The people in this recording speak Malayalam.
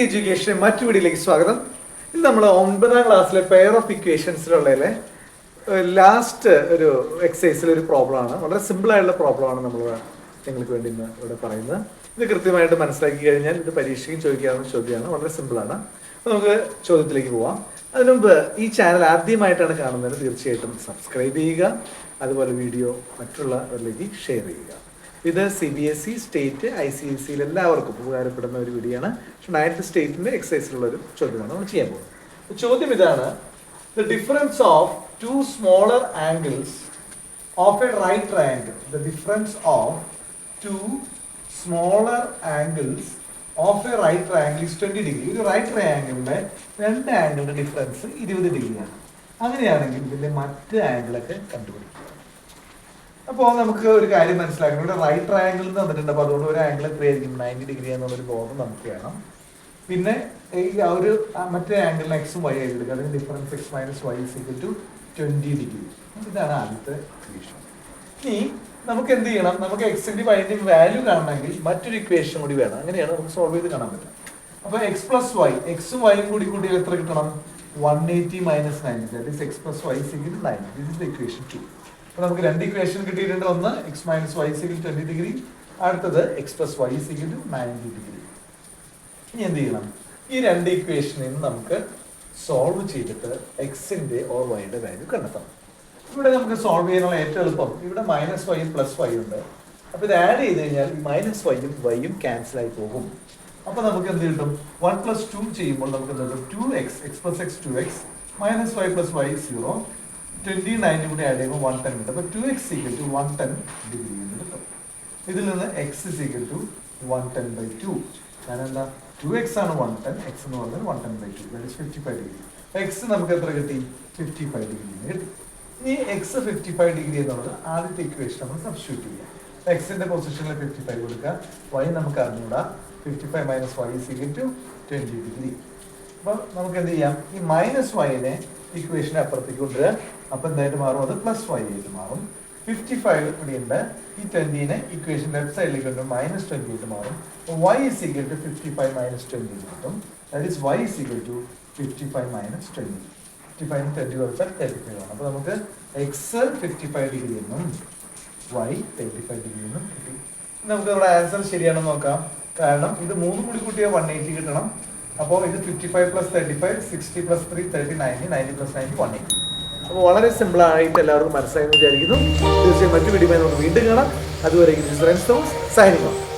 എഡ്യൂക്കേഷൻ മറ്റു വീഡിയോയിലേക്ക് സ്വാഗതം. ഇന്ന് നമ്മൾ 9ാം ക്ലാസ്സിലെ പെയർ ഓഫ് ഇക്വേഷൻസിലുള്ളതിലെ ലാസ്റ്റ് ഒരു എക്സസൈസിലൊരു പ്രോബ്ലമാണ്. വളരെ സിമ്പിളായിട്ടുള്ള പ്രോബ്ലമാണ് നമ്മൾ നിങ്ങൾക്ക് വേണ്ടി ഇന്ന് ഇവിടെ പറയുന്നത്. ഇത് കൃത്യമായിട്ട് മനസ്സിലാക്കി കഴിഞ്ഞാൽ ഇത് പരീക്ഷയ്ക്കും ചോദിക്കാവുന്ന ചോദ്യമാണ്. വളരെ സിമ്പിളാണ്. അപ്പോൾ നമുക്ക് ചോദ്യത്തിലേക്ക് പോവാം. അതിനു മുമ്പ് ഈ ചാനൽ ആദ്യമായിട്ടാണ് കാണുന്നത് തീർച്ചയായിട്ടും സബ്സ്ക്രൈബ് ചെയ്യുക. അതുപോലെ വീഡിയോ മറ്റുള്ളവരിലേക്ക് ഷെയർ ചെയ്യുക. ഇത് CBSE, സ്റ്റേറ്റ്, ICSE എല്ലാവർക്കും ഉപകാരപ്പെടുന്ന ഒരു വീഡിയോ ആണ്. പക്ഷെ 9th സ്റ്റേറ്റിന്റെ എക്സസൈസിലുള്ളൊരു ചോദ്യമാണ് നമ്മൾ ചെയ്യാൻ പോകുന്നത്. ചോദ്യം ഇതാണ്: the difference of two smaller angles of a right triangle. The difference of two smaller angles of a right triangle is 20 degree. ഒരു റൈറ്റ് ട്രയാങ്കിളിന്റെ രണ്ട് ആംഗിളിന്റെ ഡിഫറൻസ് 20 ഡിഗ്രിയാണ്. അങ്ങനെയാണെങ്കിൽ ഇതിന്റെ മറ്റ് ആംഗിളൊക്കെ കണ്ടുപിടിക്കുക. അപ്പോൾ നമുക്ക് ഒരു കാര്യം മനസ്സിലാക്കണം. ഇവിടെ റൈറ്റ് ട്രയാങ്കിൾ എന്ന് തന്നിട്ടുണ്ട്. അപ്പോൾ അതുകൊണ്ട് ഒരു ആംഗിൾ എത്രയായിരിക്കും? 90 ഡിഗ്രി എന്നുള്ളൊരു ബോധം നമുക്ക് വേണം. പിന്നെ ഈ ഒരു മറ്റേ ആംഗിളിന് എക്സും വൈ ആയിട്ട് എടുക്കുക. അതിന് ഡിഫറൻസ് x - y = 20 ഡിഗ്രി. ഇതാണ് ആദ്യത്തെ ഇക്വേഷൻ. ഇനി നമുക്ക് എന്ത് ചെയ്യണം? നമുക്ക് എക്സിന്റെ വൈന്റെയും വാല്യൂ കാണണമെങ്കിൽ മറ്റൊരു ഇക്വേഷൻ കൂടി വേണം. അങ്ങനെയാണ് നമുക്ക് സോൾവ് ചെയ്ത് കാണാൻ പറ്റും. അപ്പോൾ x + y, എക്സും വൈയും കൂടി കൂട്ടിയാൽ എത്ര കിട്ടണം? 180 - 90. That is x + y = 90. This is the equation 2. അപ്പോൾ നമുക്ക് രണ്ട് ഇക്വേഷൻ കിട്ടിയിട്ടുണ്ട്. ഒന്ന് x - y = 20 ഡിഗ്രി, അടുത്തത് x + y = 90 ഡിഗ്രി. ഇനി എന്ത് ചെയ്യണം? ഈ രണ്ട് ഇക്വേഷനിൽ നമുക്ക് സോൾവ് ചെയ്തിട്ട് എക്സിന്റെ ഓർ വൈയുടെ വാല്യൂ കണ്ടെത്തണം. ഇവിടെ നമുക്ക് സോൾവ് ചെയ്യാനുള്ള ഏറ്റവും എളുപ്പം ഇവിടെ -y + y ഉണ്ട്. അപ്പോൾ ഇത് ആഡ് ചെയ്ത് കഴിഞ്ഞാൽ ഈ -y-യും y-യും ക്യാൻസൽ ആയി പോകും. അപ്പോൾ നമുക്ക് എന്ത് കിട്ടും? 1 + 2 ചെയ്യുമ്പോൾ നമുക്ക് എന്ത് കിട്ടും? 2x, x + x 2x, -y + y 0, 20 90 കൂടി ആഡ് ചെയ്യുമ്പോൾ 110 കിട്ടും. അപ്പോൾ 2x = 110 ഡിഗ്രി എന്ന് കിട്ടും. ഇതിൽ നിന്ന് x = 110/2. കാരണം എന്താ? 2x ആണ് 110, x എന്ന് പറഞ്ഞാൽ 110/2, ദാറ്റ് ഈസ് 55 ഡിഗ്രി. x നമുക്ക് എത്ര കിട്ടി? 55 ഡിഗ്രി എന്ന് കിട്ടി. ഇനി x 55 ഡിഗ്രി എന്നുള്ളത് ആദ്യത്തെ ഇക്വേഷൻ നമ്മൾ സബ്സ്റ്റിറ്റ്യൂട്ട് ചെയ്യാം. എക്സിന്റെ പൊസിഷനിൽ 55 കൊടുക്കുക. y നമുക്ക് അറിഞ്ഞൂടാ. 55 - y = 20 ഡിഗ്രി. അപ്പോൾ നമുക്ക് എന്ത് ചെയ്യാം? ഈ -y-നെ ഇക്വേഷനെ അപ്പുറത്തേക്ക് കൊണ്ടുവരിക. അപ്പം എന്തായിട്ട് മാറും? അത് +y ആയിട്ട് മാറും. 55 ഇവിടെ ഉണ്ട്. ഈ 20-നെ ഇക്വേഷൻ ലെഫ്റ്റ് സൈഡിലേക്ക് കൊണ്ട് -20 ആയിട്ട് മാറും. y = 55 - 20 കിട്ടും. That is y = 55 - 20. 55 20 കുറച്ചാൽ 35 ആണ്. അപ്പോൾ നമുക്ക് x 55 ഡിഗ്രി എന്നും y 35 ഡിഗ്രി എന്നും കിട്ടി. നമുക്ക് നമ്മുടെ ആൻസർ ശരിയാണെന്ന് നോക്കാം. കാരണം ഇത് 3 കൂടി കൂട്ടിയാൽ 180 കിട്ടണം. അപ്പോൾ ഇത് 55 + 35 60 + 3 30 90 90 + 90 180. അപ്പോൾ വളരെ സിമ്പിൾ ആയിട്ട് എല്ലാവർക്കും മനസ്സിലായെന്ന് വിചാരിക്കുന്നു. തീർച്ചയായും മറ്റു വീഡിയോയുമായി നമുക്ക് വീണ്ടും കാണാം. അതുവരെ സൈനിങ് ഓഫ്.